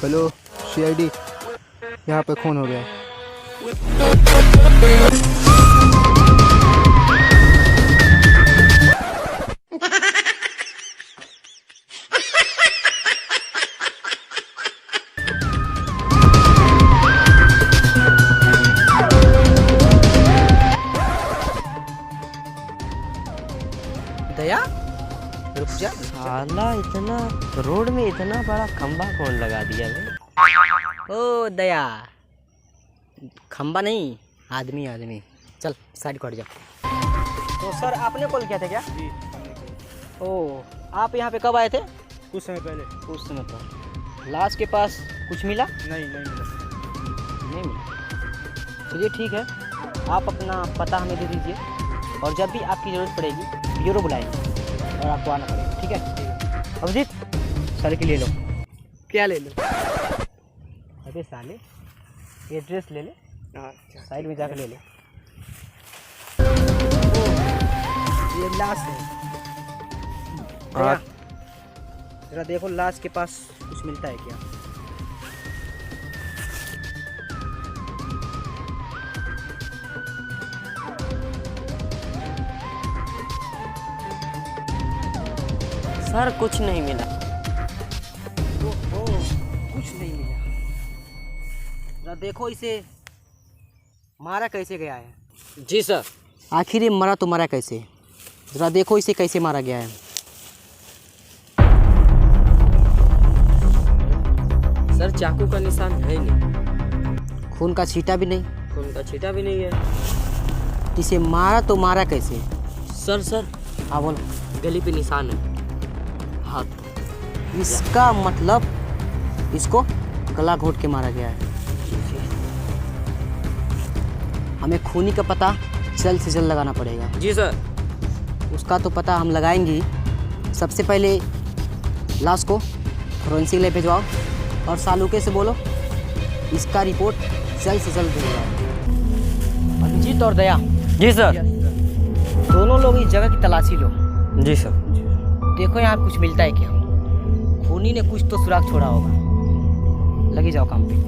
Hello CID, यहाँ पे खून हो गया। दया, रुक जा। साला इतना रोड में इतना बड़ा खंबा कौन लगा दिया बे? ओ दया, खंबा नहीं, आदमी आदमी। चल साइड कट जा। तो सर आपने कॉल किया था क्या? जी। ओ, आप यहाँ पे कब आए थे? कुछ समय पहले। कुछ समय पहले। लाश के पास कुछ मिला? नहीं मिला। नहीं मिला। चलिए ठीक है, आप अपना पता हमें दे दीजिए और जब भी आपकी ज़रूरत पड़ेगी ब्यूरो बुलाएंगे और आपको आना पड़ेगा। ठीक है अभिजीत, सर की ले लो। क्या ले लो? अरे साले, एड्रेस ले ले, साइड में जाकर ले ले। ये लाश है। जरा देखो लाश के पास कुछ मिलता है क्या? सर कुछ नहीं मिला। ओहो, कुछ नहीं मिला। जरा देखो इसे मारा कैसे गया है। जी सर। आखिर ये मरा तो मरा कैसे? जरा देखो इसे कैसे मारा गया है। सर चाकू का निशान है नहीं, खून का छींटा भी नहीं। खून का छींटा भी नहीं है। इसे मारा तो मारा कैसे? सर हाँ बोलो। गली पे निशान है, हाथ। इसका मतलब इसको गला घोट के मारा गया है। हमें खूनी का पता जल्द से जल्द लगाना पड़ेगा। जी सर। उसका तो पता हम लगाएंगे ही। सबसे पहले लाश को फोरेंसिक लैब भिजवाओ और सालूके से बोलो इसका रिपोर्ट जल्द से जल्द भिजवाओ। अभिजीत और दया, जी सर। दोनों लोग इस जगह की तलाशी लो। जी सर। देखो यहाँ कुछ मिलता है क्या? खूनी ने कुछ तो सुराग छोड़ा होगा। लगे जाओ काम पे।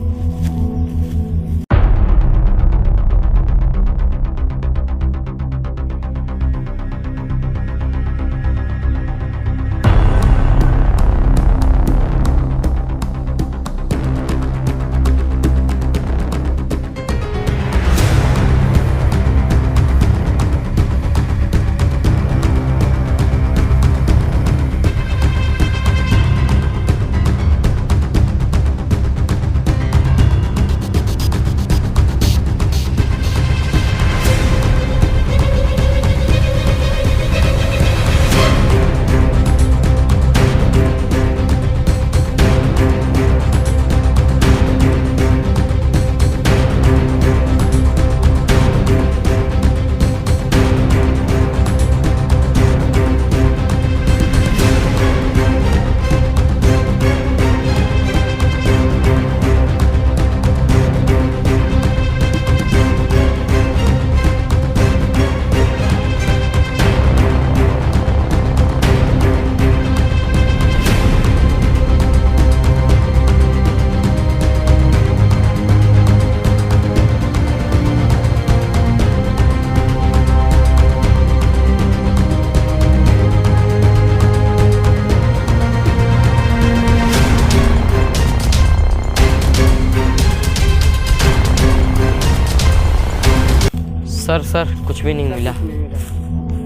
सर कुछ भी नहीं मिला।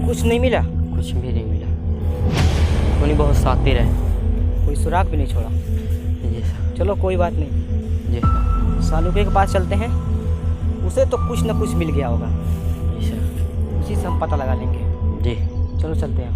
कुछ नहीं मिला? कुछ भी नहीं मिला। खूनी बहुत शातिर है। कोई सुराग भी नहीं छोड़ा? जी सर। चलो कोई बात नहीं, जी सर। सालूके के पास चलते हैं। उसे तो कुछ न कुछ मिल गया होगा। जी सर। उसी से हम पता लगा लेंगे। जी चलो चलते हैं।